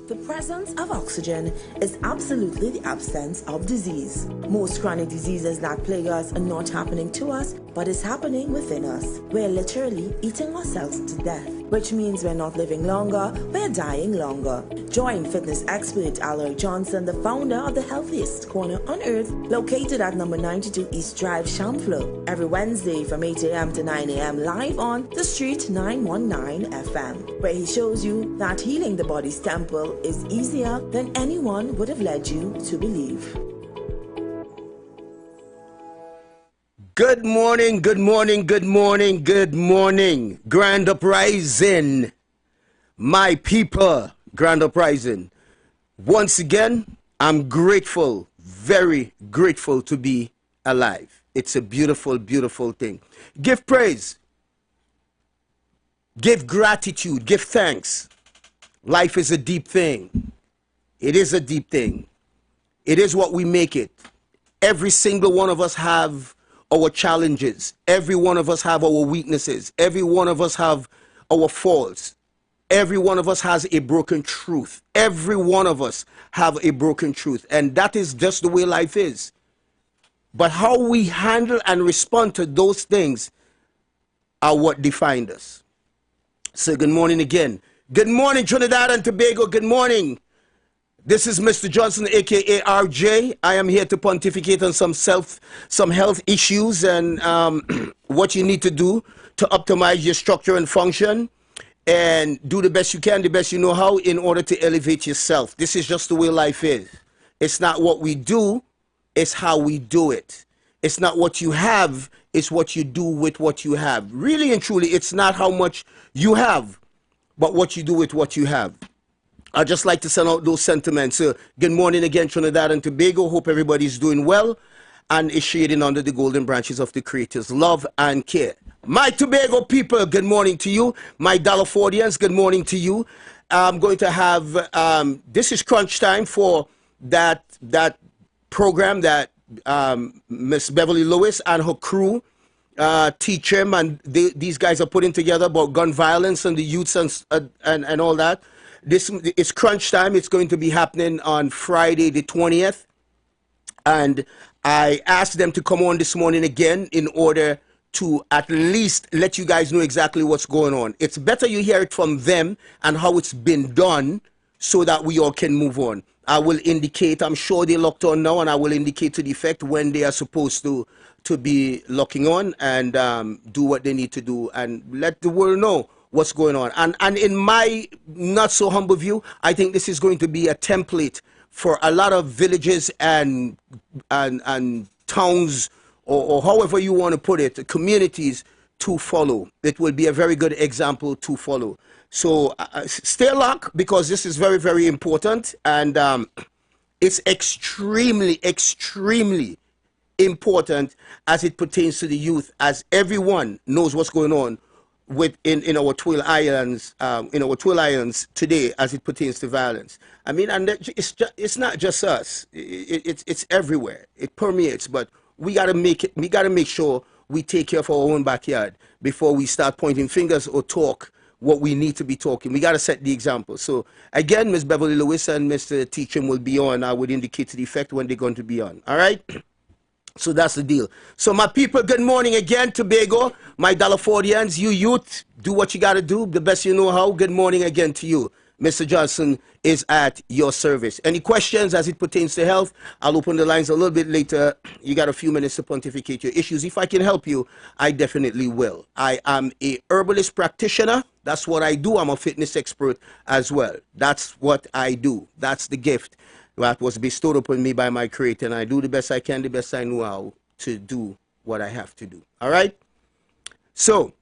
The presence of oxygen is absolutely the absence of disease. Most chronic diseases that plague us are not happening to us, but is happening within us. We're literally eating ourselves to death, which means we're not living longer, we're dying longer. Join fitness expert Alaric Johnson, the founder of the Healthiest Corner on Earth, located at number 92 East Drive, Chamfleur, every Wednesday from 8 a.m. to 9 a.m. live on The Street 919 FM, where he shows you that healing the body's temple is easier than anyone would have led you to believe. Good morning, good morning, good morning, good morning. Grand uprising, my people, grand uprising. Once again, I'm grateful, very grateful to be alive. It's a beautiful, beautiful thing. Give praise, give gratitude, give thanks. Life is a deep thing. It is a deep thing. It is what we make it. Every single one of us have our challenges. Every one of us have our weaknesses. Every one of us have our faults. Every one of us has a broken truth. Every one of us have a broken truth. And that is just the way life is. But how we handle and respond to those things are what define us. So good morning again. Good morning, Trinidad and Tobago. Good morning. This is Mr. Johnson, aka RJ. I am here to pontificate on some health issues and what you need to do to optimize your structure and function and do the best you can, the best you know how, in order to elevate yourself. This is just the way life is. It's not what we do, it's how we do it. It's not what you have, it's what you do with what you have. Really and truly, it's not how much you have, but what you do with what you have. I'd just like to send out those sentiments. Good morning again, Trinidad and Tobago. Hope everybody's doing well and is shading under the golden branches of the Creator's love and care. My Tobago people, good morning to you. My Dallarfordians, good morning to you. I'm going to have, this is crunch time for that program that Miss Beverly Lewis and her crew teach him, and these guys are putting together about gun violence and the youths and all that. This is crunch time. It's going to be happening on Friday the 20th, and I asked them to come on this morning again in order to at least let you guys know exactly what's going on. It's better you hear it from them and how it's been done so that we all can move on. I will indicate, I'm sure they're locked on now, and I will indicate to the effect when they are supposed to be locking on and do what they need to do and let the world know what's going on. And in my not so humble view, I think this is going to be a template for a lot of villages and towns, or however you want to put it, communities to follow. It will be a very good example to follow. So stay locked, because this is very, very important, and it's extremely, extremely important as it pertains to the youth, as everyone knows what's going on in our Twill Islands, today as it pertains to violence. I mean, and it's not just us. It's everywhere. It permeates. But we gotta make sure we take care of our own backyard before we start pointing fingers or talk what we need to be talking. We gotta set the example. So again, Miss Beverly Lewis and Mr. Teacham will be on. I would indicate to the effect when they're going to be on. All right. So that's the deal. So my people, good morning again, Tobago. My Dallarfordians, you youth, do what you got to do, the best you know how. Good morning again to you. Mr. Johnson is at your service. Any questions as it pertains to health? I'll open the lines a little bit later. You got a few minutes to pontificate your issues. If I can help you, I definitely will. I am a herbalist practitioner. That's what I do. I'm a fitness expert as well. That's what I do. That's the gift that was bestowed upon me by my Creator, and I do the best I can, the best I know how to do what I have to do. All right? So,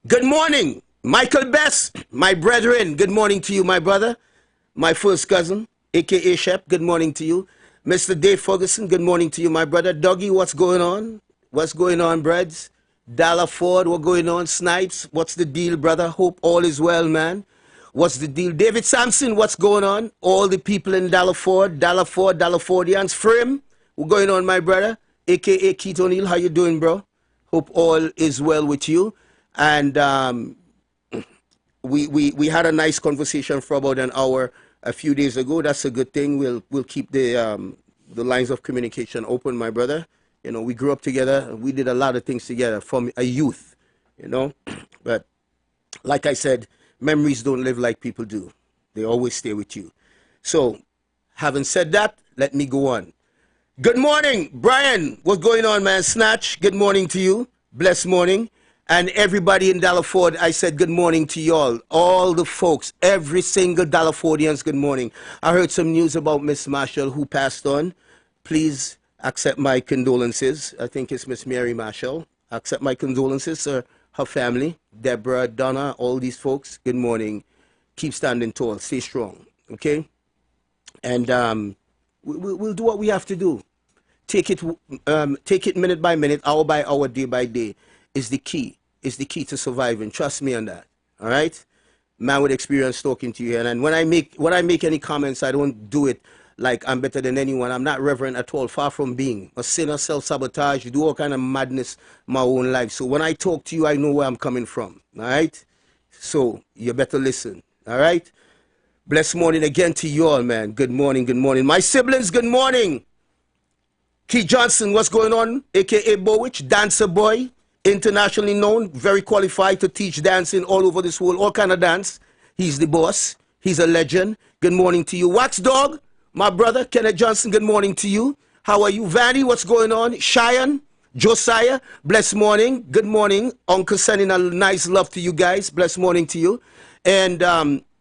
good morning, Michael Best, my brethren. Good morning to you, my brother, my first cousin, a.k.a. Shep. Good morning to you. Mr. Dave Ferguson, good morning to you, my brother. Dougie, what's going on? What's going on, Breads? Dollar Ford, what's going on? Snipes, what's the deal, brother? Hope all is well, man. What's the deal? David Sampson, what's going on? All the people in Dallarfordians, Frim, what's going on, my brother? A.K.A. Keith O'Neill, how you doing, bro? Hope all is well with you. And we had a nice conversation for about an hour a few days ago. That's a good thing. We'll keep the lines of communication open, my brother. You know, we grew up together. We did a lot of things together from a youth, you know. But like I said, memories don't live like people do. They always stay with you. So, having said that, let me go on. Good morning, Brian. What's going on, man? Snatch, good morning to you. Blessed morning. And everybody in Dallaford, I said good morning to y'all. All the folks, every single Dallafordians, good morning. I heard some news about Miss Marshall who passed on. Please accept my condolences. I think it's Miss Mary Marshall. Accept my condolences, sir. Her family, Deborah, Donna, all these folks, good morning. Keep standing tall, stay strong, okay? And we'll do what we have to do. Take it minute by minute, hour by hour, day by day is the key. Is the key to surviving. Trust me on that. All right? Man with experience talking to you. And when I make any comments, I don't do it like I'm better than anyone. I'm not reverent at all. Far from being a sinner, self-sabotage. You do all kind of madness in my own life. So when I talk to you, I know where I'm coming from. All right? So you better listen. All right? Blessed morning again to you all, man. Good morning, good morning. My siblings, good morning. Keith Johnson, what's going on? A.K.A. Bowich, dancer boy. Internationally known, very qualified to teach dancing all over this world, all kind of dance. He's the boss. He's a legend. Good morning to you. Wax Dog, my brother, Kenneth Johnson, good morning to you. How are you? Vanny, what's going on? Cheyenne, Josiah, blessed morning. Good morning. Uncle sending a nice love to you guys. Blessed morning to you. And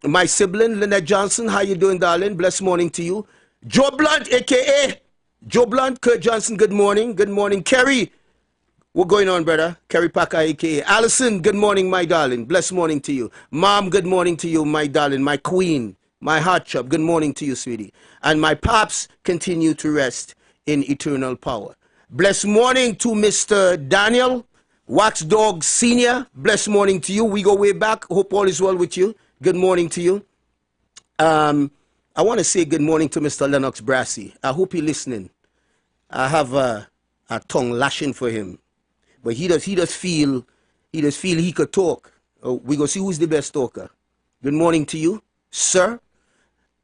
my sibling, Lynette Johnson, how you doing, darling? Blessed morning to you. Joe Blunt, a.k.a. Joe Blunt, Kurt Johnson, good morning. Good morning. Kerry, what's going on, brother? Kerry Packer, a.k.a. Allison, good morning, my darling. Blessed morning to you. Mom, good morning to you, my darling. My queen, my heart chop, good morning to you, sweetie. And my pops continue to rest in eternal power. Blessed morning to Mr. Daniel, Wax Dog Senior. Blessed morning to you. We go way back. Hope all is well with you. Good morning to you. I want to say good morning to Mr. Lennox Brassy. I hope you're listening. I have a tongue lashing for him. But he does feel he could talk. We go see who's the best talker. Good morning to you, sir.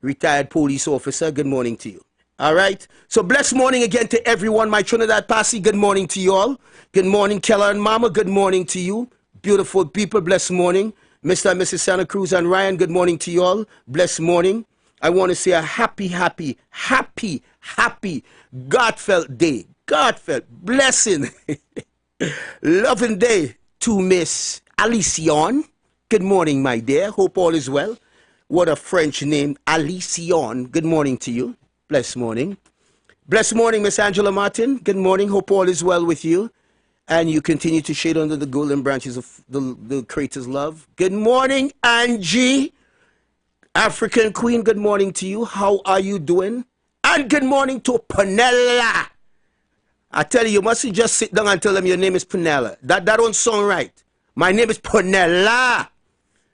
Retired police officer, good morning to you. All right. So blessed morning again to everyone. My Trinidad Posse, good morning to you all. Good morning, Keller and Mama, good morning to you. Beautiful people, blessed morning. Mr. and Mrs. Santa Cruz and Ryan, good morning to you all. Blessed morning. I want to say a happy, God-felt day. God-felt blessing. Loving day to Miss Alicion. Good morning, my dear. Hope all is well. What a French name, Alicion. Good morning to you. Blessed morning. Blessed morning, Miss Angela Martin. Good morning. Hope all is well with you. And you continue to shade under the golden branches of the Creator's love. Good morning, Angie. African Queen, good morning to you. How are you doing? And good morning to Panella. I tell you mustn't just sit down and tell them your name is Panella. That don't sound right. My name is Panella.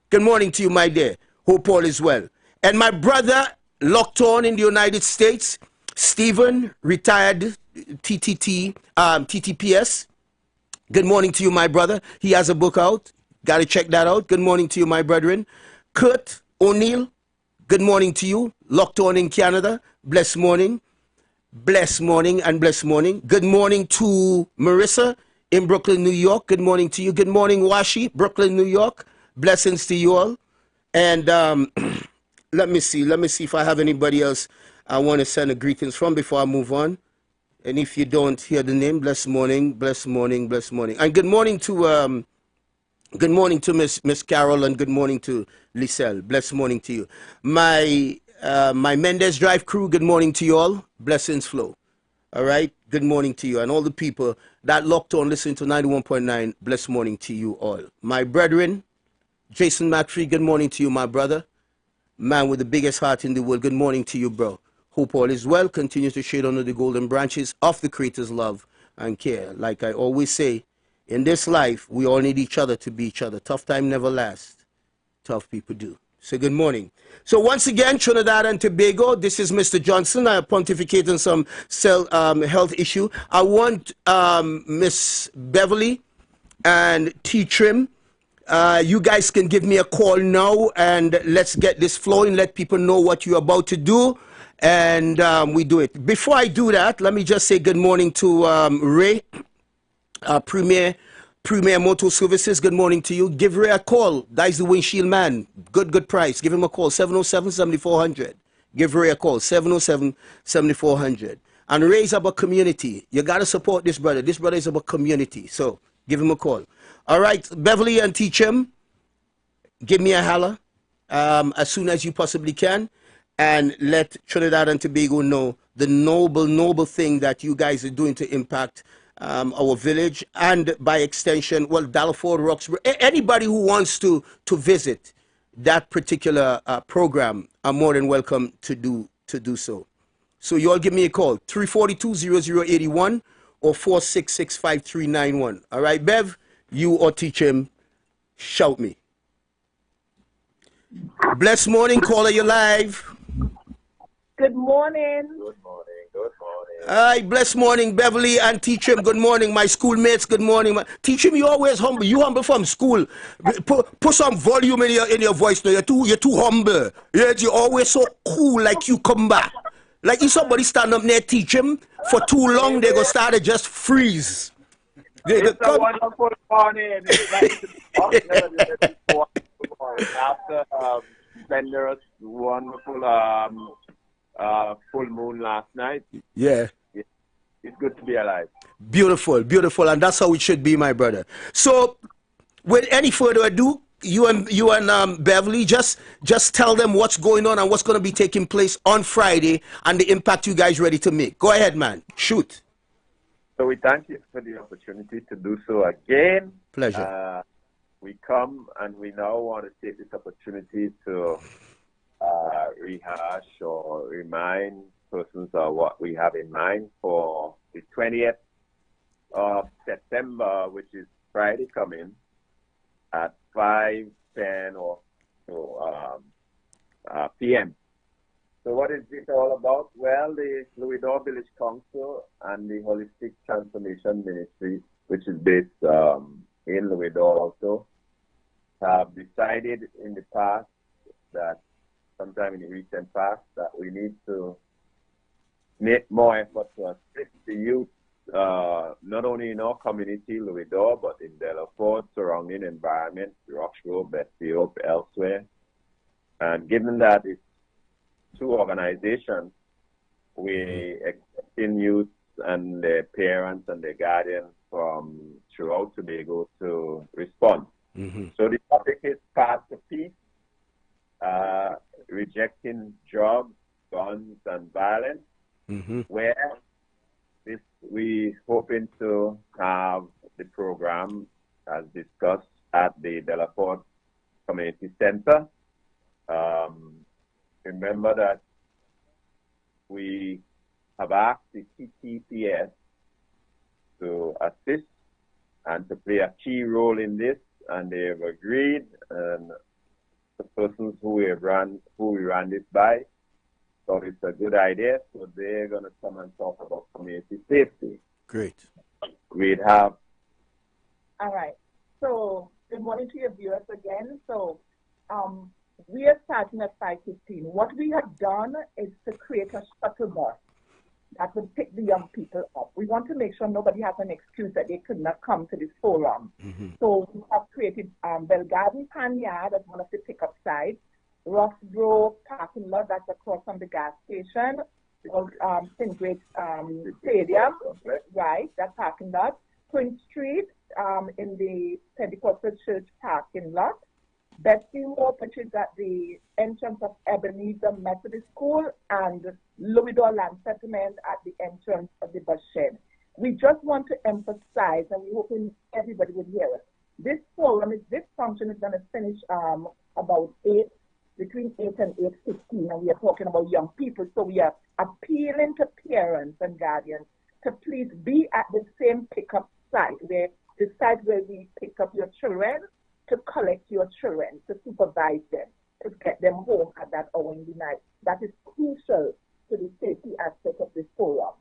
Good morning to you, my dear. Hope all is well. And my brother, locked on in the United States, Stephen, retired TTPS. Good morning to you, my brother. He has a book out. Got to check that out. Good morning to you, my brethren. Kurt O'Neill, good morning to you. Locked on in Canada. Blessed morning. Blessed morning and blessed morning. Good morning to Marissa in Brooklyn, New York. Good morning to you. Good morning, Washi, Brooklyn, New York. Blessings to you all. And let me see if I have anybody else I want to send a greetings from before I move on. And if you don't hear the name, blessed morning, blessed morning, blessed morning. And good morning to Miss Carol, and good morning to Lisel. Blessed morning to you. My Mendez Drive crew, good morning to you all. Blessings flow. All right. Good morning to you. And all the people that locked on listening to 91.9, blessed morning to you all. My brethren, Jason Matry, good morning to you, my brother. Man with the biggest heart in the world, good morning to you, bro. Hope all is well. Continue to shade under the golden branches of the Creator's love and care. Like I always say, in this life, we all need each other to be each other. Tough time never lasts. Tough people do. So good morning. So once again, Trinidad and Tobago, this is Mr. Johnson. I pontificate on some health issue. I want Miss Beverly and T. Trim You guys can give me a call now, and let's get this flowing. Let people know what you're about to do, and we do it. Before I do that, let me just say good morning to Ray, Premier Motor Services. Good morning to you. Give Ray a call. That's the windshield man. Good price. Give him a call, 707-7400. Give Ray a call, 707-7400. And Ray is about community. You got to support this brother. This brother is about community. So give him a call. All right, Beverly and Teachum, give me a holler as soon as you possibly can. And let Trinidad and Tobago know the noble thing that you guys are doing to impact our village, and by extension, well, Dalaford, Roxbury, anybody who wants to visit that particular program are more than welcome to do so. So you all give me a call, 342-0081 or 466-5391. All right, Bev, you or Teachum, shout me. Blessed morning, caller, you live. Good morning. Good morning. Good morning. Hi, blessed morning, Beverly and Teachum. Good morning, my schoolmates. Good morning, Teachum. You always humble. You humble from school. Put some volume in your voice. Now you're too humble. You're always so cool, like you come back. Like if somebody stand up near Teachum for too long, they gonna start to just freeze. It's a wonderful morning. It's nice to be after spending a wonderful full moon last night. Yeah. It's good to be alive. Beautiful, beautiful, and that's how it should be, my brother. So, with any further ado, you and Beverly, just tell them what's going on and what's going to be taking place on Friday and the impact you guys ready to make. Go ahead, man. Shoot. So we thank you for the opportunity to do so again. Pleasure. We come and we now want to take this opportunity to rehash or remind persons of what we have in mind for the 20th of September, which is Friday coming at 5:10 or so, p.m. So what is this all about? Well, the Louis D'Or Village Council and the Holistic Transformation Ministry, which is based in Louis D'Or also, have decided in the past that sometime in the recent past that we need to make more effort to assist the youth, not only in our community, Louis D'Or, but in Delaford, surrounding environment, Roxbury, Bestfield, elsewhere. And given that it's two organizations, we expecting youth and their parents and their guardians from throughout Tobago to respond. So the topic is Path to Peace, rejecting drugs, guns, and violence, where we hoping to have the program as discussed at the Delaford Community Center. Remember that we have asked the TTPS to assist and to play a key role in this, and they have agreed, and the persons who we ran this by thought it's a good idea, so they're going to come and talk about community safety. Great. We'd have... All right. So, good morning to your viewers again. So, we are starting at 5:15. What we have done is to create a shuttle bus that would pick the young people up. We want to make sure nobody has an excuse that they could not come to this forum. So we have created Belgarden Panyard as one of the pickup sites, Roxbury parking lot that's across from the gas station, St. Grace Stadium, right, that parking lot, Prince Street in the Pentecostal Church parking lot, Bestfield, which is at the entrance of Ebenezer Methodist School, and Louis D'Or Land Settlement at the entrance of the bus shed. We just want to emphasize, and we're hoping everybody would hear us. This function is going to finish about between 8 and 8:15, and we are talking about young people. So we are appealing to parents and guardians to please be at the same pickup site, the site where we pick up your children, to collect your children, to supervise them, to get them home at that hour in the night. That is crucial to the safety aspect of this forum.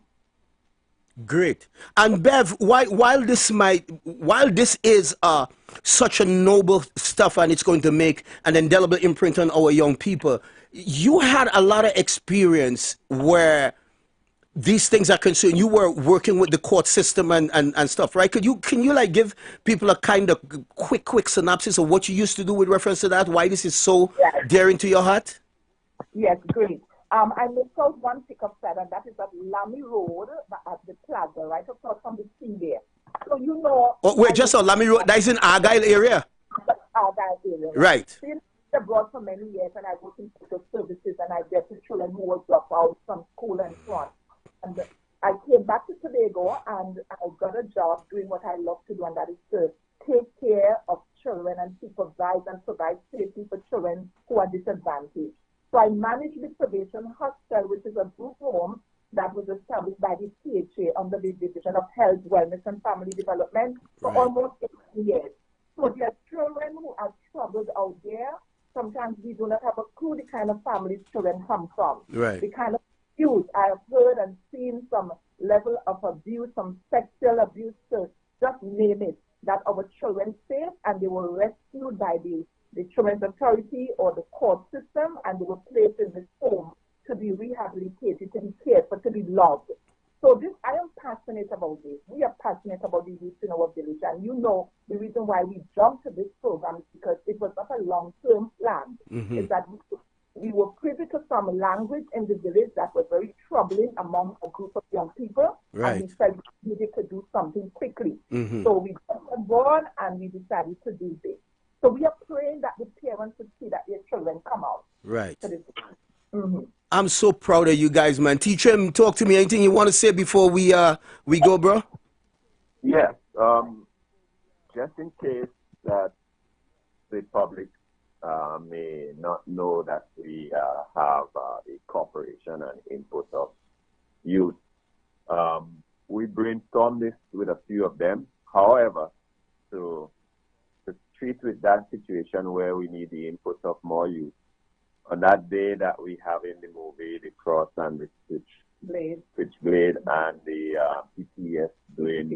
Great. And Bev, while this is such a noble stuff and it's going to make an indelible imprint on our young people, you had a lot of experience where these things are concerned. You were working with the court system and stuff, right? Can you like give people a kind of quick synopsis of what you used to do with reference to that? Why this is so dear to your heart? Yes, great. I missed out one pickup side, and that is at Lamy Road at the plaza, right across from the sea there. So you know. Oh, wait, just on Lamy Road. That is in Argyle area. Argyle area. Right. Been abroad for many years, and I work in social services, and I get the children who were dropped out from school and so on. And I came back to Tobago, and I got a job doing what I love to do, and that is to take care of children and supervise and provide safety for children who are disadvantaged. So I managed the Probation Hostel, which is a group home that was established by the CHA under the Division of Health, Wellness and Family Development for almost 8 years. So there are children who are troubled out there. Sometimes we do not have a clue the kind of families children come from. Right. The kind of abuse. I have heard and seen some level of abuse, some sexual abuse, to just name it, that our children face, and they were rescued by the Children's Authority or the court system, and they were placed in this home to be rehabilitated, to be cared for, to be loved. So I am passionate about this. We are passionate about the youth in our village, and you know the reason why we jumped to this program is because it was not a long-term plan. Is that we were privy to some language in the village that was very troubling among a group of young people, and we felt we needed to do something quickly. So we got on board and we decided to do this. So we are praying that the parents would see that their children come out. Right. I'm so proud of you guys, man. Teacher, talk to me. Anything you want to say before we go, bro? Yes. Just in case that the public may not know that we have the cooperation and input of youth, we brainstormed this with a few of them. However, to treat with that situation where we need the input of more youth, on that day that we have in the movie, the cross and the switchblade and the PTS doing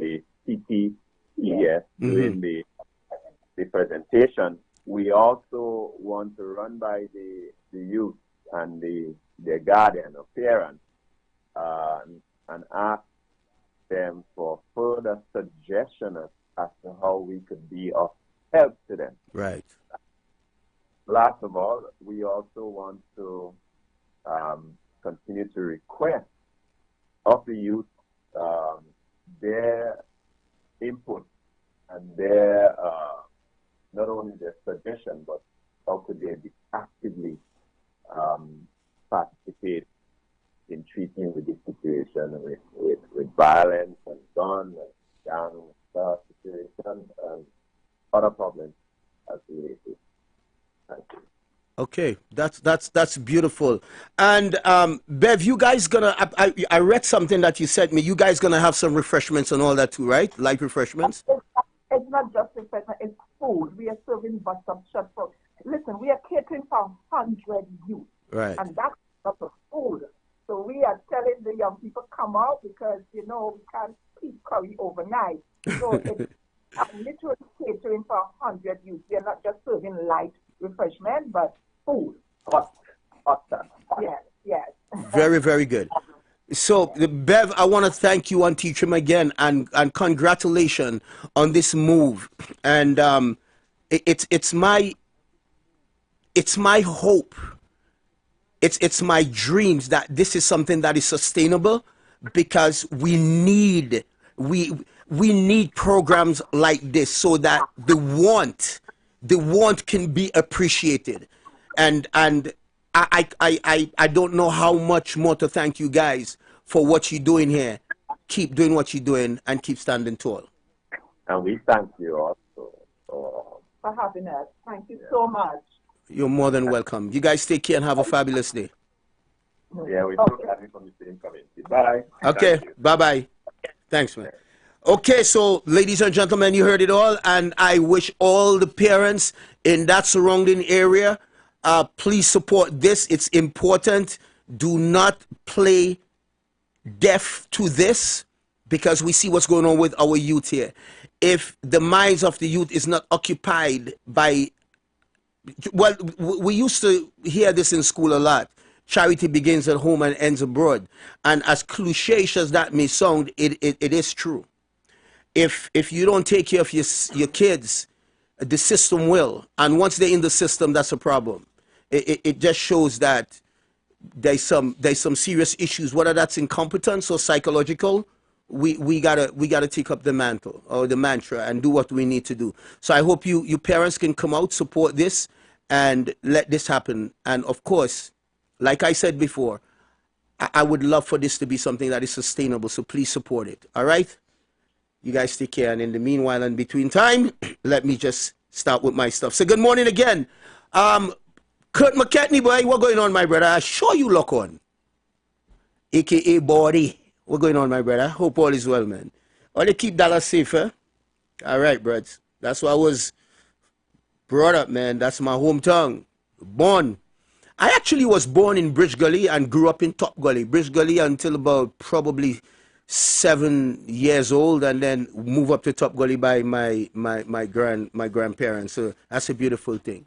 the presentation, we also want to run by the youth and their guardian or parents and ask them for further suggestions as to how we could be of help to them. Right. Last of all, we also want to continue to request of the youth their input and their not only their suggestion, but how could they be actively participate in treating with this situation with violence and gun and gang situation and other problems as related. Thank you. Okay, that's beautiful. And Bev, you guys gonna? I read something that you sent me. You guys gonna have some refreshments and all that too, right? Light refreshments. It's not just refreshment; it's food. We are serving bus-up shut for. Listen, we are catering for 100 youth, right? And that's not the food. So we are telling the young people come out because we can't keep curry overnight. So it's literally catering for 100 youth. We are not just serving light refreshment, but food. Hot. Yes. Very, very good. So, Bev, I want to thank you and teach him again, and congratulations on this move. And it's my hope. It's my dreams that this is something that is sustainable, because we need programs like this so that the want can be appreciated. And I don't know how much more to thank you guys for what you're doing here. Keep doing what you're doing and keep standing tall. And we thank you also for having us. Thank you so much. You're more than welcome. You guys take care and have a fabulous day. Yeah, we look at it from the same community. Bye. Okay, bye-bye. Thanks, man. Okay, so ladies and gentlemen, you heard it all, and I wish all the parents in that surrounding area, please support this. It's important. Do not play deaf to this, because we see what's going on with our youth here. If the minds of the youth is not occupied by, well, we used to hear this in school a lot. Charity begins at home and ends abroad. And as cliche as that may sound, it is true. If you don't take care of your kids, the system will. And once they're in the system, that's a problem. It just shows that there's some serious issues, whether that's incompetence or psychological. We gotta take up the mantle or the mantra and do what we need to do. So I hope you parents can come out, support this, and let this happen. And of course, like I said before, I would love for this to be something that is sustainable. So please support it. All right. You guys take care. And in the meanwhile, and between time, let me just start with my stuff. So good morning again. Kurt McKetney, boy, what going on, my brother? I sure you look on. AKA Body. What going on, my brother? Hope all is well, man. All they keep dollars safe, eh? All right, bruds. That's why I was brought up, man. That's my hometown. Born. I actually was born in Bridge Gully and grew up in Top Gully. Bridge Gully until about probably 7 years old, and then move up to Top Gully by my grandparents. So that's a beautiful thing.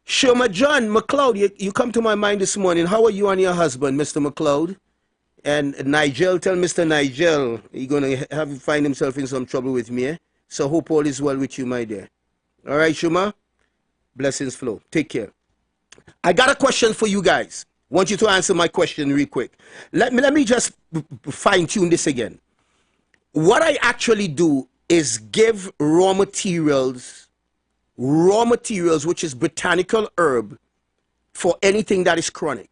Shoma John McLeod, you come to my mind this morning. How are you and your husband, Mr. McLeod? And Nigel, tell Mr. Nigel he's gonna find himself in some trouble with me. Eh? So hope all is well with you, my dear. All right, Shoma. Blessings flow. Take care. I got a question for you guys. Want you to answer my question real quick. Let me just fine-tune this again. What I actually do is give raw materials, which is botanical herb, for anything that is chronic.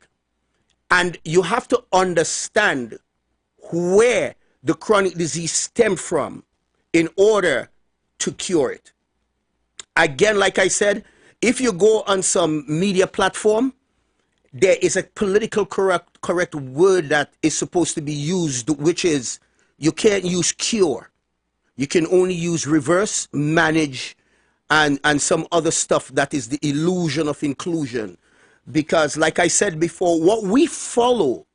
And you have to understand where the chronic disease stems from in order to cure it. Again, like I said, if you go on some media platform, there is a political correct word that is supposed to be used, which is you can't use cure. You can only use reverse, manage, and some other stuff that is the illusion of inclusion. Because like I said before, what we follow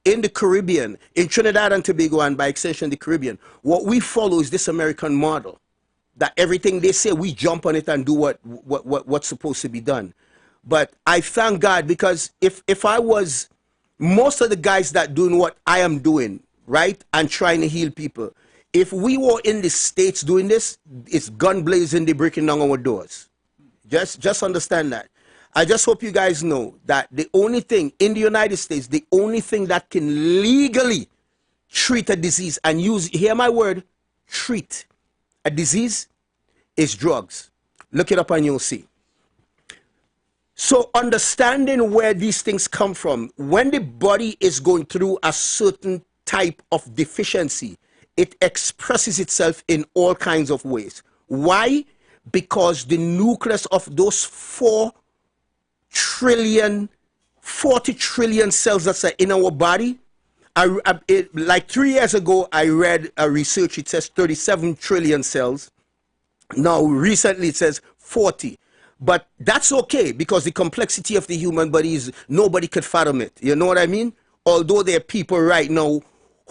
in the Caribbean, in Trinidad and Tobago, and by extension the Caribbean, what we follow is this American model. That everything they say, we jump on it and do what's supposed to be done. But I thank God, because if I was, most of the guys that doing what I am doing, right, and trying to heal people, if we were in the States doing this, it's gun blazing, they breaking down our doors. Just understand that. I just hope you guys know that the only thing in the United States, the only thing that can legally treat a disease and use, hear my word, treat a disease is drugs. Look it up and you'll see. So understanding where these things come from, when the body is going through a certain type of deficiency, it expresses itself in all kinds of ways. Why? Because the nucleus of those 40 trillion cells that are in our body, like 3 years ago, I read a research, it says 37 trillion cells. Now, recently it says 40. But that's okay, because the complexity of the human body is, nobody could fathom it. You know what I mean? Although there are people right now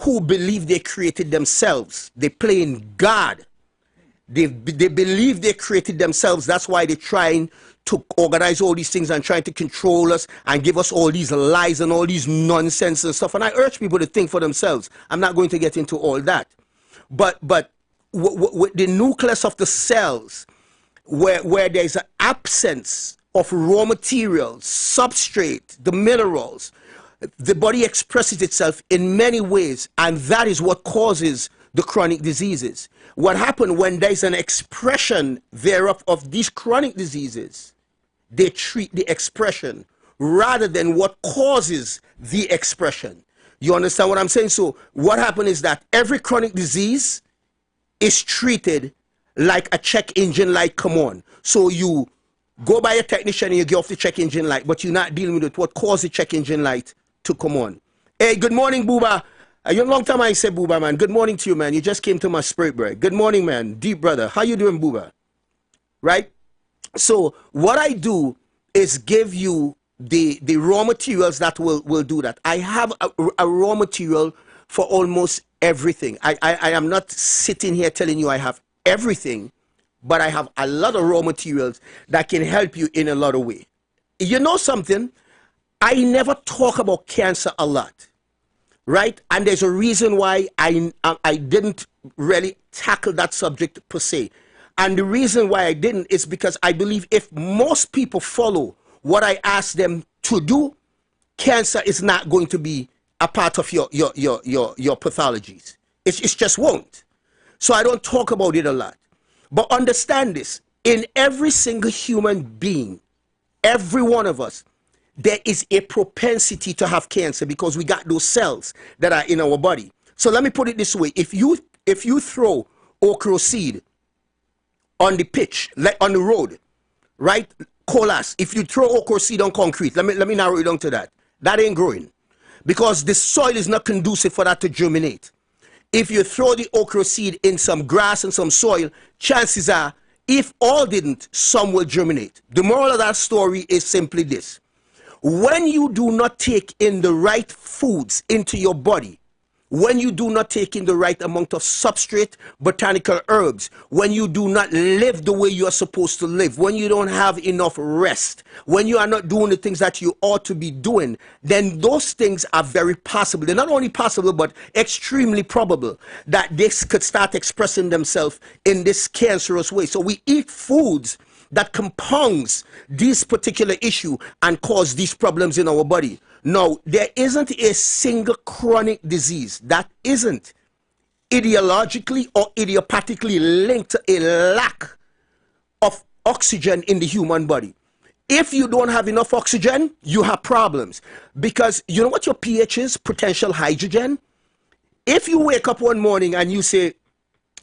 who believe they created themselves. They playing God. They believe they created themselves. That's why they're trying to organize all these things and trying to control us and give us all these lies and all these nonsense and stuff. And I urge people to think for themselves. I'm not going to get into all that. But with the nucleus of the cells, where there's an absence of raw materials, substrate, the minerals, the body expresses itself in many ways, and that is what causes the chronic diseases. What happens when there's an expression thereof of these chronic diseases, they treat the expression rather than what causes the expression. You understand what I'm saying? So what happens is that every chronic disease is treated like a check engine light come on. So you go by a technician and you get off the check engine light, but you're not dealing with what caused the check engine light to come on. Hey, good morning, Booba. A long time I said, Booba, man. Good morning to you, man. You just came to my spirit break. Good morning, man. Deep brother. How you doing, Booba? Right? So what I do is give you the raw materials that will do that. I have a raw material for almost everything. I am not sitting here telling you I have everything, but I have a lot of raw materials that can help you in a lot of ways. You know something? I never talk about cancer a lot, right? And there's a reason why I didn't really tackle that subject per se. And the reason why I didn't is because I believe if most people follow what I ask them to do, cancer is not going to be a part of your pathologies. It just won't. So I don't talk about it a lot. But understand this, in every single human being, every one of us, there is a propensity to have cancer because we got those cells that are in our body. So let me put it this way. If you throw okra seed on the pitch, like on the road, right? Colas, if you throw okra seed on concrete, let me narrow it down to that. That ain't growing because the soil is not conducive for that to germinate. If you throw the okra seed in some grass and some soil, chances are, if all didn't, some will germinate. The moral of that story is simply this. When you do not take in the right foods into your body, when you do not take in the right amount of substrate, botanical herbs, when you do not live the way you are supposed to live, when you don't have enough rest, when you are not doing the things that you ought to be doing, then those things are very possible. They're not only possible, but extremely probable that this could start expressing themselves in this cancerous way. So we eat foods that compounds this particular issue and cause these problems in our body. Now, there isn't a single chronic disease that isn't ideologically or idiopathically linked to a lack of oxygen in the human body. If you don't have enough oxygen, you have problems. Because you know what your pH is? Potential hydrogen. If you wake up one morning and you say,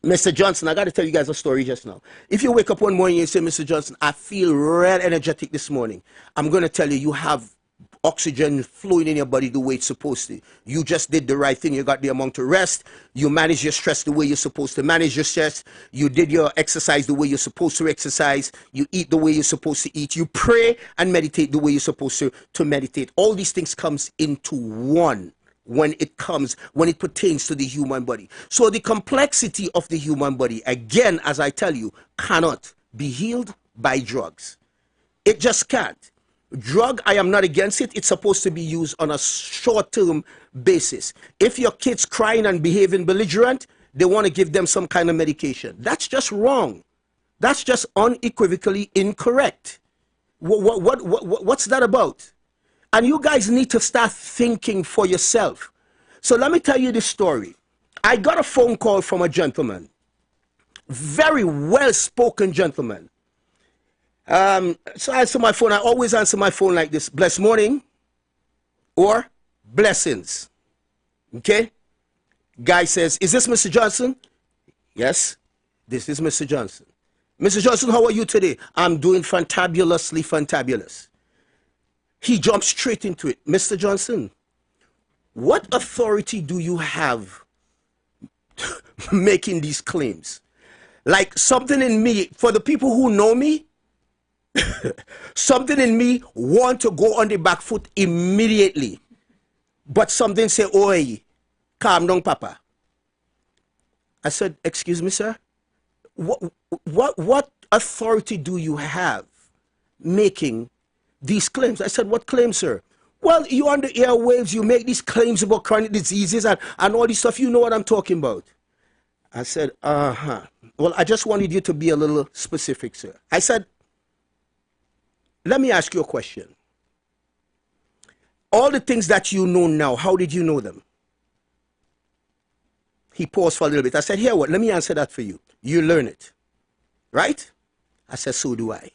Mr. Johnson, I got to tell you guys a story just now. If you wake up one morning and you say, Mr. Johnson, I feel real energetic this morning, I'm going to tell you, you have oxygen flowing in your body the way it's supposed to. You just did the right thing. You got the amount of rest. You manage your stress the way you're supposed to manage your stress. You did your exercise the way you're supposed to exercise. You eat the way you're supposed to eat. You pray and meditate the way you're supposed to meditate. All these things comes into one when it pertains to the human body. So the complexity of the human body, again, as I tell you, cannot be healed by drugs. It just can't. Drug, I am not against it. It's supposed to be used on a short-term basis. If your kid's crying and behaving belligerent, they want to give them some kind of medication. That's just wrong. That's just unequivocally incorrect. What's that about? And you guys need to start thinking for yourself. So let me tell you this story. I got a phone call from a gentleman, very well-spoken gentleman. So I answer my phone. I always answer my phone like this: blessed morning or blessings. Okay? Guy says, is this Mr. Johnson? Yes, this is Mr. Johnson. Mr. Johnson, how are you today? I'm doing fantabulously fantabulous. He jumps straight into it. Mr. Johnson, what authority do you have making these claims? Like something in me, for the people who know me, something in me want to go on the back foot immediately. But something say, oi, calm down, Papa. I said, excuse me, sir? What authority do you have making these claims? I said, what claims, sir? Well, you on the airwaves, you make these claims about chronic diseases and all this stuff. You know what I'm talking about. I said, well, I just wanted you to be a little specific, sir. I said, let me ask you a question. All the things that you know now, how did you know them? He paused for a little bit. I said, here what? Let me answer that for you. You learn it. Right? I said, so do I.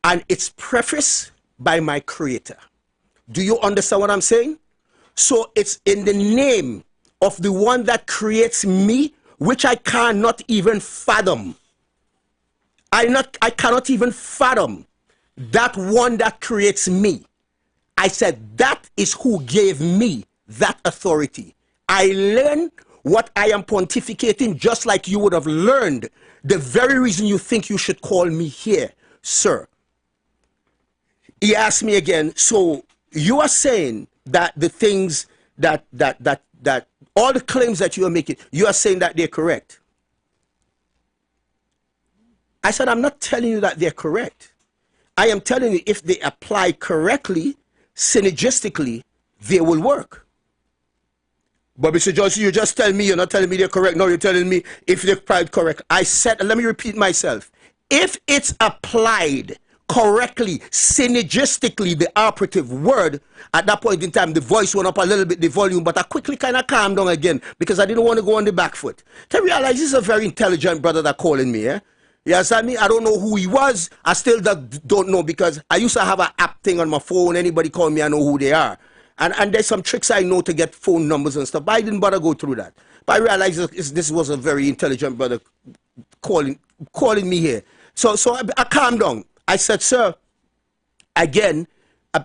And it's prefaced by my creator. Do you understand what I'm saying? So it's in the name of the one that creates me, which I cannot even fathom. I cannot even fathom that one that creates me. I said, that is who gave me that authority. I learn what I am pontificating just like you would have learned the very reason you think you should call me here, sir. He asked me again, so you are saying that the things that all the claims that you are making, you are saying that they're correct. I said, I'm not telling you that they're correct. I am telling you if they apply correctly, synergistically, they will work. But Mr. Johnson, you just tell me, you're not telling me they're correct. No, you're telling me if they're applied correct. I said, let me repeat myself. If it's applied correctly, synergistically, the operative word, at that point in time, the voice went up a little bit, the volume, but I quickly kind of calmed down again because I didn't want to go on the back foot. To realize this is a very intelligent brother that calling me, eh? Yes, I mean, I don't know who he was. I still don't know because I used to have an app thing on my phone. Anybody call me, I know who they are. And there's some tricks I know to get phone numbers and stuff, but I didn't bother go through that. But I realized this was a very intelligent brother calling me here. So I calmed down. I said, sir, again,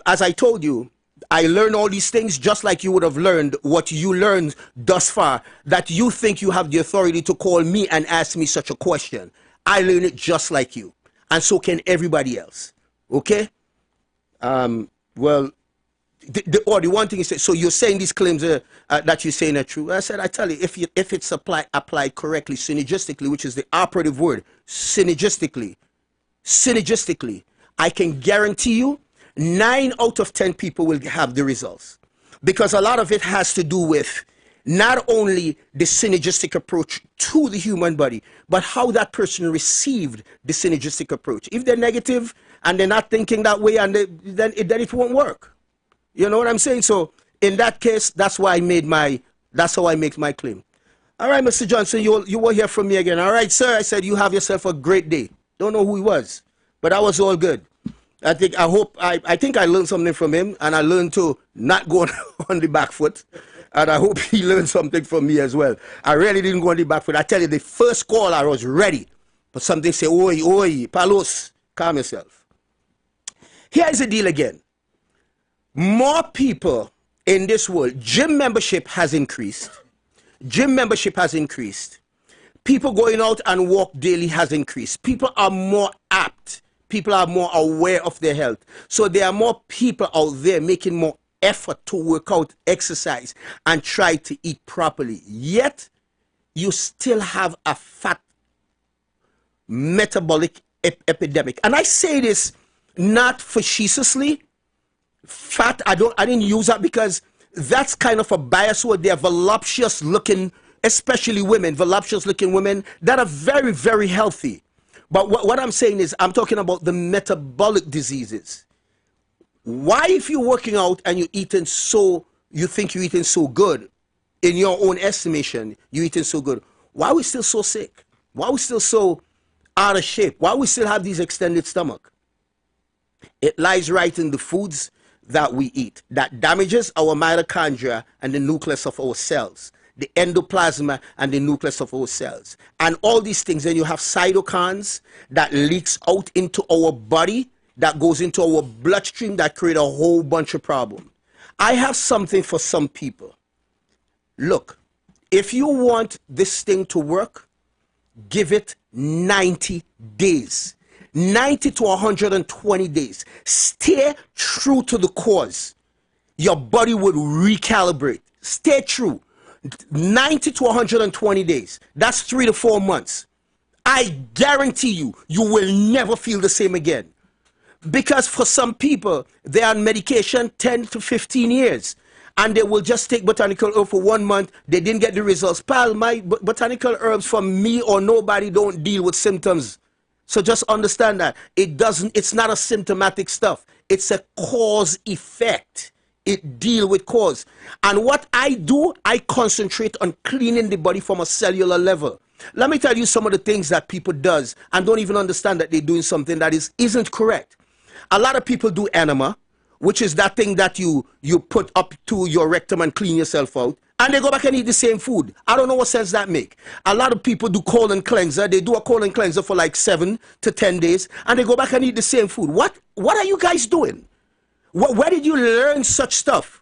as I told you, I learned all these things just like you would have learned what you learned thus far, that you think you have the authority to call me and ask me such a question. I learned it just like you, and so can everybody else. Okay? Well, the one thing is, so you're saying these claims that you're saying are true. I said, I tell you, if it's applied correctly, synergistically, which is the operative word, synergistically, I can guarantee you 9 out of 10 people will have the results, because a lot of it has to do with not only the synergistic approach to the human body, but how that person received the synergistic approach. If they're negative and they're not thinking that way, and then it won't work. You know what I'm saying? So in that case, that's how I make my claim. All right, Mr. Johnson, you will hear from me again. All right, sir. I said you have yourself a great day. Don't know who he was, but that was all good. I think I learned something from him, and I learned to not go on the back foot. And I hope he learned something from me as well. I really didn't go on the back foot. I tell you, the first call I was ready, but something say, oi, Palos, calm yourself. Here's the deal again. More people in this world, gym membership has increased. People going out and walk daily has increased. People are more apt. People are more aware of their health. So there are more people out there making more effort to work out, exercise, and try to eat properly. Yet, you still have a fat metabolic epidemic. And I say this not facetiously. Fat, I didn't use that because that's kind of a bias word. They're voluptuous looking, especially women, voluptuous looking women that are very, very healthy. But what I'm saying is, I'm talking about the metabolic diseases. Why, if you're working out and you think you're eating so good, in your own estimation, you're eating so good, why are we still so sick? Why are we still so out of shape? Why do we still have these extended stomach? It lies right in the foods that we eat that damages our mitochondria and the nucleus of our cells, the endoplasma and the nucleus of our cells. And all these things, then you have cytokines that leaks out into our body, that goes into our bloodstream, that create a whole bunch of problems. I have something for some people. Look, if you want this thing to work, give it 90 days. 90 to 120 days. Stay true to the cause. Your body will recalibrate. Stay true. 90 to 120 days. That's 3 to 4 months. I guarantee you, you will never feel the same again. Because for some people, they're on medication 10 to 15 years. And they will just take botanical herb for 1 month. They didn't get the results. Pal, my botanical herbs from me or nobody don't deal with symptoms. So just understand that it's not a symptomatic stuff. It's a cause effect. It deal with cause. And what I do, I concentrate on cleaning the body from a cellular level. Let me tell you some of the things that people does and don't even understand that they're doing something that isn't correct. A lot of people do enema, which is that thing that you put up to your rectum and clean yourself out. And they go back and eat the same food. I don't know what sense that make. A lot of people do colon cleanser. They do a colon cleanser for like 7 to 10 days. And they go back and eat the same food. What are you guys doing? Where did you learn such stuff?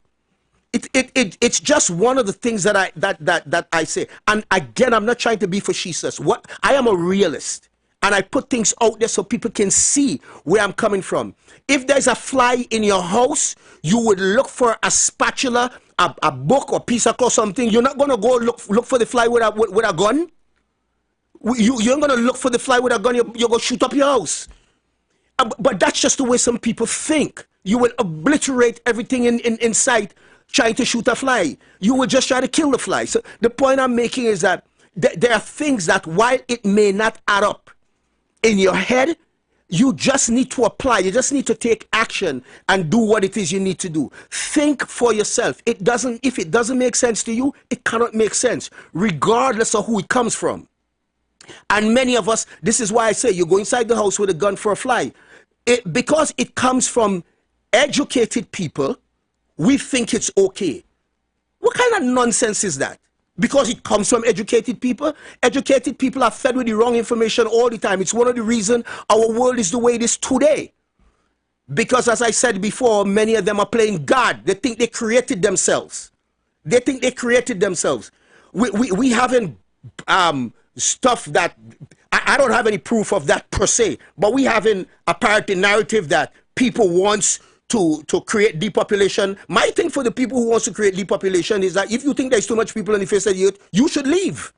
It's just one of the things that I say. And again, I'm not trying to be facetious. I am a realist. and I put things out there so people can see where I'm coming from. If there's a fly in your house, you would look for a spatula, a book or piece of cloth, something. You're not going to go look for the fly with a gun. You ain't going to look for the fly with a gun. You're going to shoot up your house. But that's just the way some people think. You will obliterate everything in sight trying to shoot a fly. You will just try to kill the fly. So the point I'm making is that there are things that while it may not add up in your head, you just need to apply. You just need to take action and do what it is you need to do. Think for yourself. If it doesn't make sense to you, it cannot make sense, regardless of who it comes from. And many of us, this is why I say you go inside the house with a gun for a fly. Because it comes from educated people, we think it's okay. What kind of nonsense is that? Because it comes from educated people? Educated people are fed with the wrong information all the time. It's one of the reasons our world is the way it is today. Because as I said before, many of them are playing God. They think they created themselves. They think they created themselves. We haven't stuff that, I don't have any proof of that per se, but we have in apparent narrative that people wants to create depopulation. My thing for the people who wants to create depopulation is that if you think there's too much people on the face of the earth, you should leave.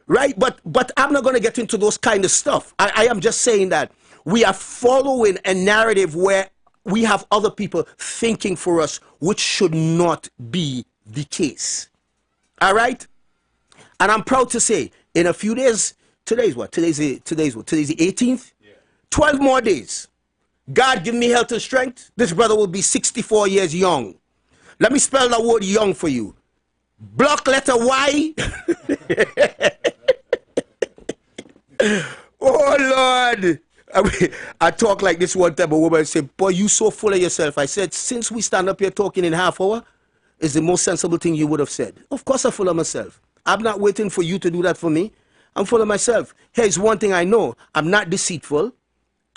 Right? But I'm not going to get into those kind of stuff. I am just saying that we are following a narrative where we have other people thinking for us, which should not be the case. All right? And I'm proud to say, in a few days, today's what? Today's the 18th? Yeah. 12 more days. God give me health and strength. This brother will be 64 years young. Let me spell that word young for you. Block letter Y. Oh, Lord. I talk like this one time. A woman said, boy, you so full of yourself. I said, since we stand up here talking in half hour, is the most sensible thing you would have said. Of course I'm full of myself. I'm not waiting for you to do that for me. I'm full of myself. Here's one thing I know. I'm not deceitful.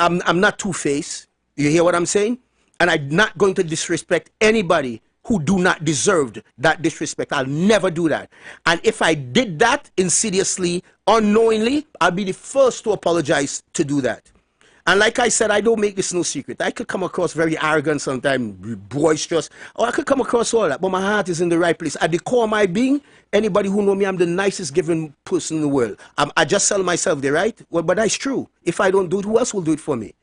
I'm not two-faced. You hear what I'm saying? And I'm not going to disrespect anybody who do not deserve that disrespect. I'll never do that. And if I did that insidiously, unknowingly, I'll be the first to apologize to do that. And like I said, I don't make this no secret. I could come across very arrogant sometimes, boisterous, or I could come across all that, but my heart is in the right place. At the core of my being, anybody who know me, I'm the nicest giving person in the world. I just sell myself there, right? Well, but that's true. If I don't do it, who else will do it for me?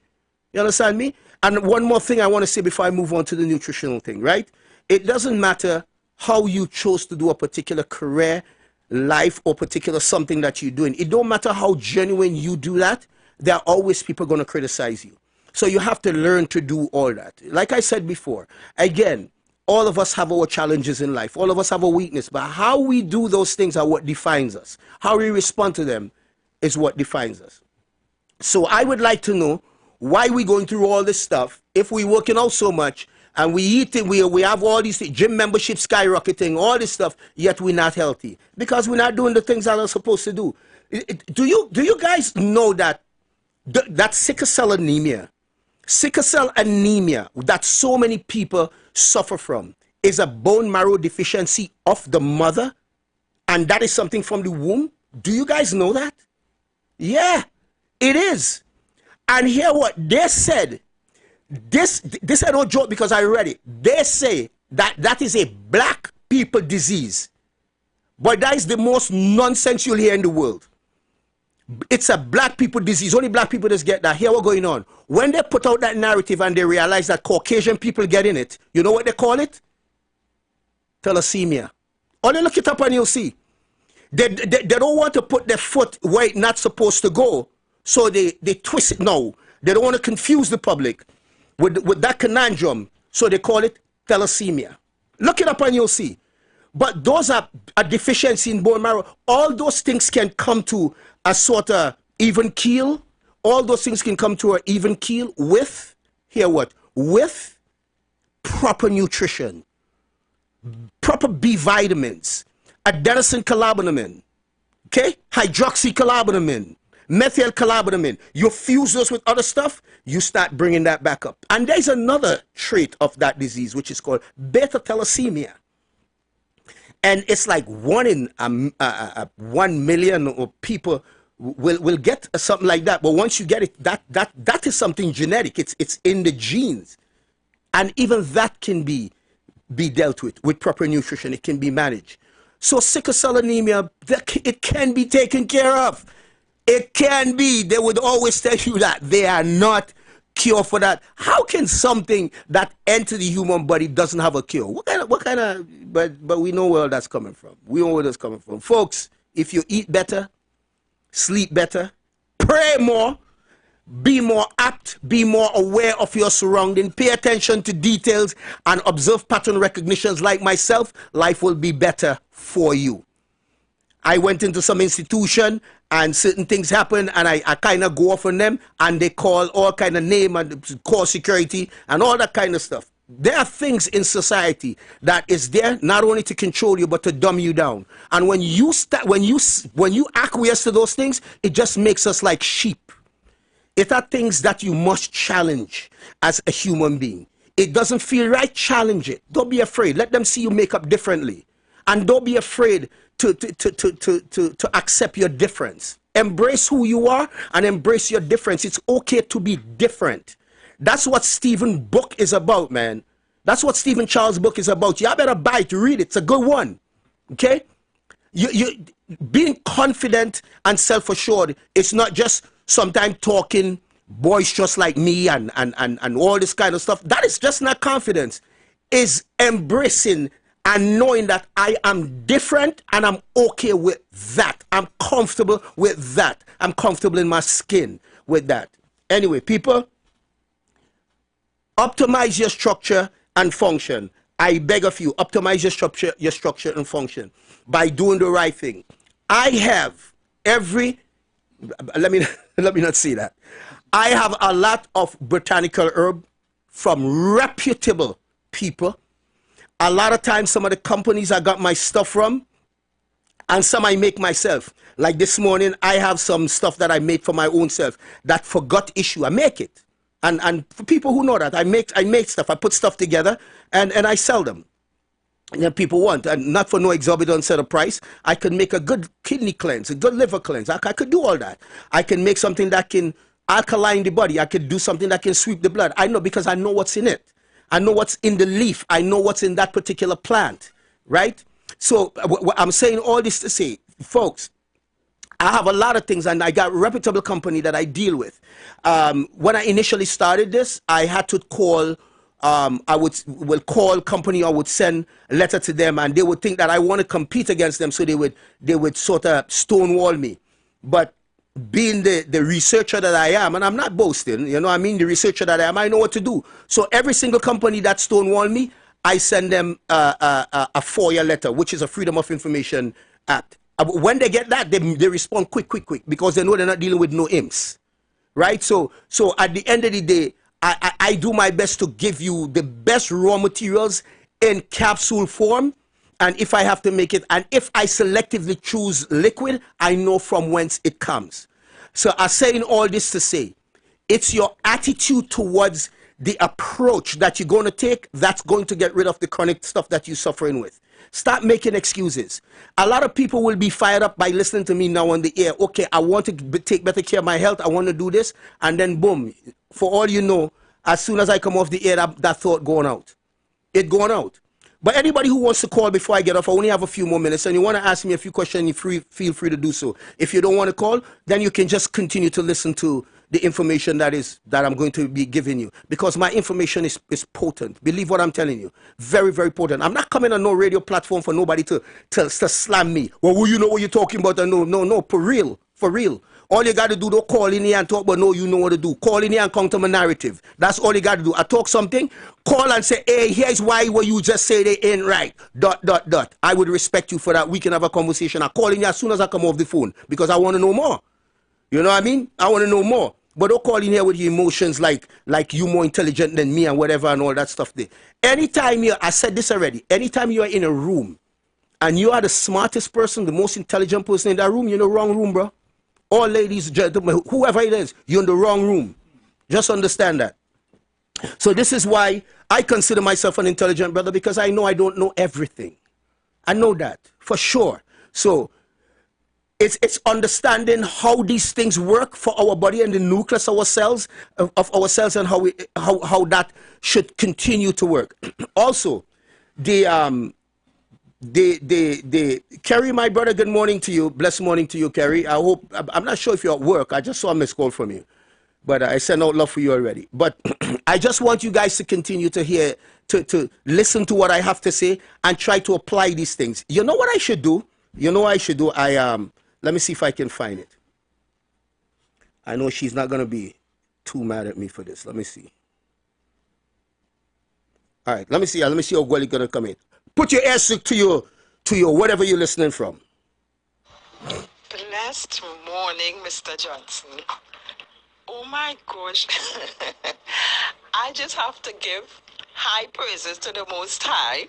You understand me? And one more thing I want to say before I move on to the nutritional thing, right? It doesn't matter how you chose to do a particular career, life, or particular something that you're doing. It don't matter how genuine you do that. There are always people going to criticize you. So you have to learn to do all that. Like I said before, again, all of us have our challenges in life. All of us have a weakness. But how we do those things are what defines us. How we respond to them is what defines us. So I would like to know why we're going through all this stuff if we're working out so much and we eat it, we have all these gym membership skyrocketing, all this stuff, yet we're not healthy. Because we're not doing the things that we're supposed to do. Do you guys know that that sickle cell anemia that so many people suffer from is a bone marrow deficiency of the mother, and that is something from the womb? Do you guys know that? Yeah, it is. And hear what they said. This I don't joke because I read it. They say that is a black people disease, but that is the most nonsense you'll hear in the world. It's a black people disease. Only black people just get that. Here what's going on. When they put out that narrative and they realize that Caucasian people get in it, you know what they call it? Thalassemia. Only look it up and you'll see. They don't want to put their foot where it's not supposed to go, so they twist it now. They don't want to confuse the public with that conundrum, so they call it thalassemia. Look it up and you'll see. But those are a deficiency in bone marrow. All those things can come to a sort of even keel. All those things can come to an even keel with, hear what? With proper nutrition, proper B vitamins, adenosine colabenamine, okay? Hydroxycolabenamine, methylcolabenamine. You fuse those with other stuff, you start bringing that back up. And there's another trait of that disease, which is called beta thalassemia. And it's like 1 in 1 million of people will get something like that. But once you get it, that is something genetic. It's in the genes, and even that can be dealt with proper nutrition. It can be managed. So sickle cell anemia, it can be taken care of. It can be. They would always tell you that they are not cure for that. How can something that enter the human body doesn't have a cure? What kind of but we know where that's coming from. We know where that's coming from. Folks, if you eat better, sleep better, pray more, be more apt, be more aware of your surrounding, pay attention to details and observe pattern recognitions like myself, life will be better for you. I went into some institution and certain things happen and I kind of go off on them and they call all kind of name and call security and all that kind of stuff. There are things in society that is there not only to control you but to dumb you down. And when you acquiesce to those things, it just makes us like sheep. It are things that you must challenge as a human being. It doesn't feel right, challenge it. Don't be afraid. Let them see you make up differently. And don't be afraid to accept your difference. Embrace who you are and embrace your difference. It's okay to be different. That's what Stephen's book is about, man. That's what Stephen Charles' book is about. You better buy it to read it. It's a good one. Okay? You being confident and self-assured, it's not just sometimes talking boisterous like me and all this kind of stuff. That is just not confidence. It's embracing and knowing that I am different and I'm okay with that. I'm comfortable with that. I'm comfortable in my skin with that. Anyway, people, optimize your structure and function. I beg of you, optimize your structure and function by doing the right thing. I have let me not say that. I have a lot of botanical herb from reputable people. A lot of times, some of the companies I got my stuff from, and some I make myself. Like this morning, I have some stuff that I made for my own self. That for gut issue, I make it. And for people who know that, I make stuff. I put stuff together and I sell them. And people want, and not for no exorbitant set of price. I could make a good kidney cleanse, a good liver cleanse. I could do all that. I can make something that can alkaline the body. I could do something that can sweep the blood. I know because I know what's in it. I know what's in the leaf. I know what's in that particular plant, right? So I'm saying all this to say, folks, I have a lot of things and I got a reputable company that I deal with. When I initially started this, I had to call, I would call company, I would send a letter to them and they would think that I want to compete against them. So they would sort of stonewall me. But being the researcher that I am, and I'm not boasting, you know what I mean, the researcher that I am, I know what to do. So every single company that stonewall me, I send them a FOIA letter, which is a Freedom of Information Act. When they get that, they respond quick, because they know they're not dealing with no imps, right? So at the end of the day, I do my best to give you the best raw materials in capsule form. And if I have to make it, and if I selectively choose liquid, I know from whence it comes. So I'm saying all this to say, it's your attitude towards the approach that you're going to take that's going to get rid of the chronic stuff that you're suffering with. Stop making excuses. A lot of people will be fired up by listening to me now on the air. Okay, I want to take better care of my health. I want to do this. And then boom, for all you know, as soon as I come off the air, that thought going out. It going out. But anybody who wants to call before I get off, I only have a few more minutes, and you want to ask me a few questions, feel free to do so. If you don't want to call, then you can just continue to listen to the information that I'm going to be giving you, because my information is potent. Believe what I'm telling you. Very, very potent. I'm not coming on no radio platform for nobody to slam me. Well, will you know what you're talking about? No, for real. For real. All you got to do, don't call in here and talk, but no, you know what to do. Call in here and counter my narrative. That's all you got to do. I talk something, call and say, hey, here's why what you just say they ain't right. ... I would respect you for that. We can have a conversation. I call in here as soon as I come off the phone because I want to know more. You know what I mean? I want to know more. But don't call in here with your emotions like you more intelligent than me and whatever and all that stuff there. Anytime I said this already, anytime you are in a room and you are the smartest person, the most intelligent person in that room, you're in the wrong room, bro. All ladies, gentlemen, whoever it is, you're in the wrong room. Just understand that. So this is why I consider myself an intelligent brother, because I know I don't know everything. I know that for sure. So It's understanding how these things work for our body and the nucleus of our cells, of our cells, and how that should continue to work. Also, the Kerry, my brother, good morning to you. Blessed morning to you, Kerry. I hope, I'm not sure if you're at work. I just saw a missed call from you, but I sent out love for you already. But I just want you guys to continue to hear, to listen to what I have to say and try to apply these things. You know what I should do? You know what I should do? Let me see if I can find it. I know she's not going to be too mad at me for this. Let me see. All right, let me see how Gwelly's going to come in. Put your ears to your whatever you're listening from. Blessed morning, Mr. Johnson. Oh my gosh. I just have to give high praises to the Most High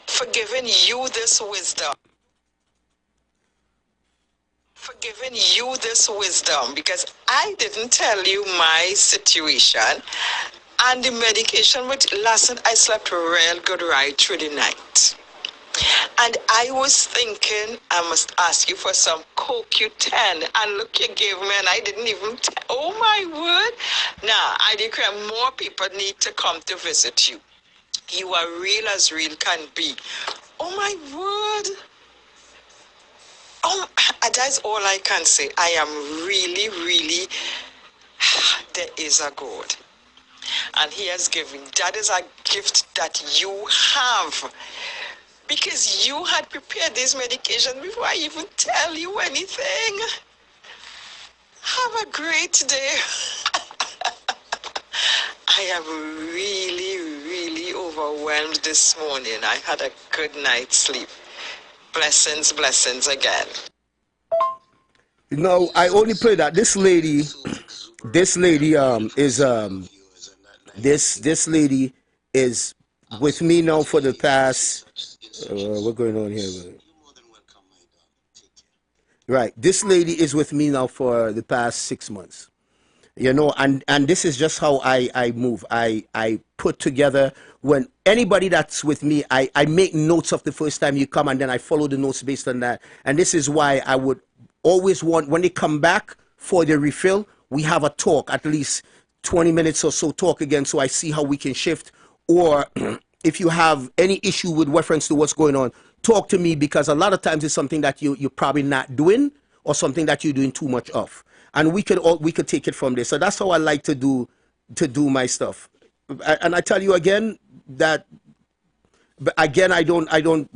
for giving you this wisdom. For giving you this wisdom, because I didn't tell you my situation, and the medication with last night I slept real good right through the night. And I was thinking I must ask you for some CoQ10, and look, you gave me, and I didn't even oh my word. Now I declare more people need to come to visit you. You are real as real can be. Oh my word. Oh, that's all I can say. I am really, really, there is a God. And he has given. That is a gift that you have. Because you had prepared this medication before I even tell you anything. Have a great day. I am really, really overwhelmed this morning. I had a good night's sleep. Blessings, blessings again. No, I only pray that this lady is with me now for the past what's going on here? Right. This lady is with me now for the past 6 months. You know, and this is just how I move. I put together, when anybody that's with me, I make notes of the first time you come, and then I follow the notes based on that. And this is why I would always want, when they come back for the refill, we have a talk, at least 20 minutes or so talk again, so I see how we can shift. Or if you have any issue with reference to what's going on, talk to me, because a lot of times it's something that you're probably not doing, or something that you're doing too much of. And we could take it from there. So that's how I like to do my stuff. And I tell you again that, again, I don't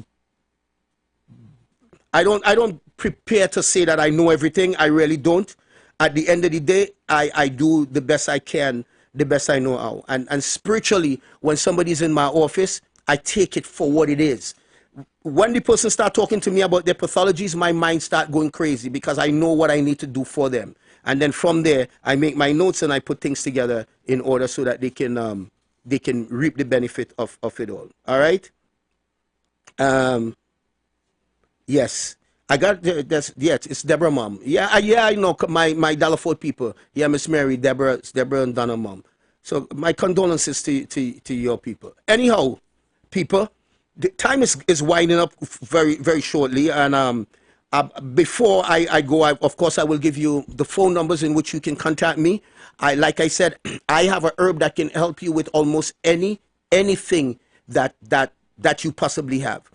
prepare to say that I know everything. I really don't. At the end of the day, I do the best I can, the best I know how. And spiritually, when somebody's in my office, I take it for what it is. When the person start talking to me about their pathologies, my mind start going crazy, because I know what I need to do for them. And then from there, I make my notes and I put things together in order so that they can reap the benefit of it all. All right. Yes, I got that's, yes, it's Deborah mom. Yeah, I know my Dallaford people. Yeah, Miss Mary, Deborah and Donna mom. So my condolences to your people. Anyhow, people, the time is winding up very, very shortly, and before I go, of course, I will give you the phone numbers in which you can contact me. Like I said, I have a herb that can help you with almost anything that you possibly have.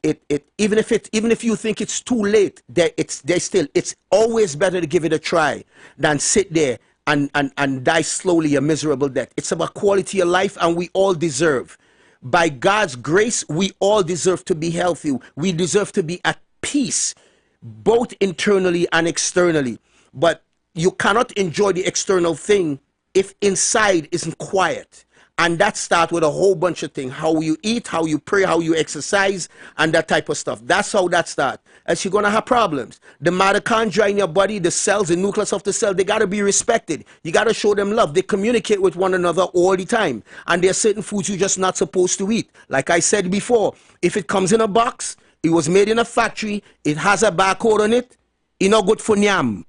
Even if you think it's too late, it's always better to give it a try than sit there and die slowly a miserable death. It's about quality of life, and we all deserve. By God's grace, we all deserve to be healthy. We deserve to be at peace, both internally and externally. But you cannot enjoy the external thing if inside isn't quiet. And that starts with a whole bunch of things. How you eat, how you pray, how you exercise, and that type of stuff. That's how that starts. Else you're going to have problems. The mitochondria in your body, the cells, the nucleus of the cell, they got to be respected. You got to show them love. They communicate with one another all the time. And there are certain foods you're just not supposed to eat. Like I said before, if it comes in a box, it was made in a factory, it has a barcode on it, it's not good for nyam.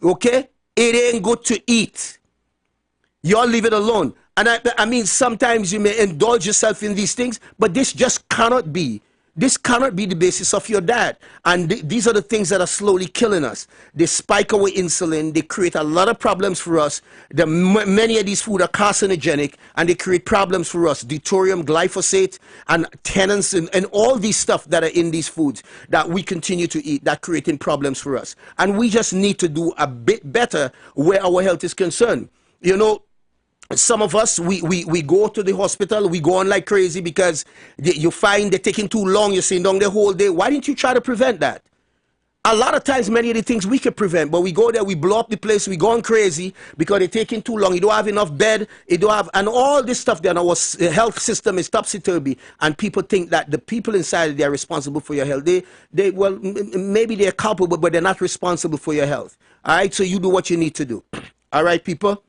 Okay? It ain't good to eat. Y'all leave it alone. And I mean, sometimes you may indulge yourself in these things, but this just cannot be This cannot be the basis of your diet. And these are the things that are slowly killing us. They spike our insulin. They create a lot of problems for us. Many of these foods are carcinogenic, and they create problems for us. Deuterium, glyphosate, and tannins, and all these stuff that are in these foods that we continue to eat that creating problems for us. And we just need to do a bit better where our health is concerned. You know, some of us, we go to the hospital, we go on like crazy because you find they're taking too long, you're sitting down the whole day. Why didn't you try to prevent that? A lot of times, many of the things we could prevent, but we go there, we blow up the place, we go on crazy because they're taking too long. You don't have enough bed, you don't have, and all this stuff there. Our health system is topsy-turvy, and people think that the people inside, they are responsible for your health. Well, maybe they're culpable, but they're not responsible for your health. All right, so you do what you need to do. All right, people?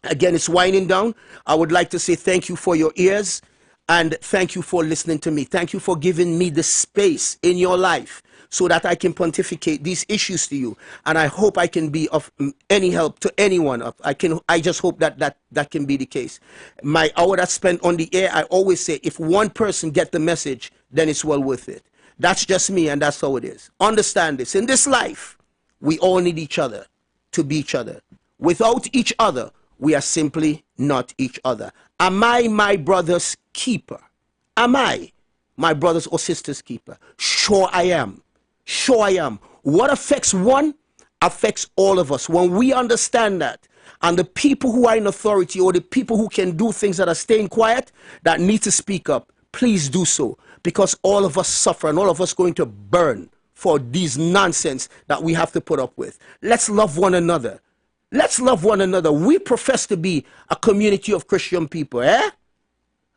Again, it's winding down. I would like to say thank you for your ears, and thank you for listening to me. Thank you for giving me the space in your life so that I can pontificate these issues to you. And I hope I can be of any help to anyone. I just hope that can be the case. My hour that's spent on the air, I always say, if one person get the message, then it's well worth it. That's just me, and that's how it is. Understand this. In this life, we all need each other to be each other. Without each other, we are simply not each other. Am I my brother's keeper? Am I my brother's or sister's keeper? Sure I am. Sure I am. What affects one affects all of us. When we understand that, and the people who are in authority or the people who can do things that are staying quiet, that need to speak up, please do so. Because all of us suffer and all of us going to burn for these nonsense that we have to put up with. Let's love one another. Let's love one another. We profess to be a community of Christian people, eh?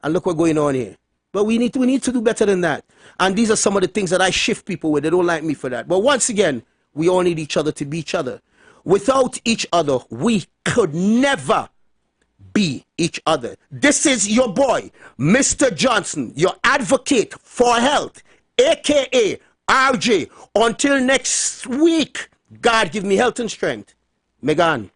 And look what's going on here. But we need to do better than that. And these are some of the things that I shift people with. They don't like me for that. But once again, we all need each other to be each other. Without each other, we could never be each other. This is your boy, Mr. Johnson, your advocate for health, a.k.a. RJ. Until next week, God give me health and strength. Megan.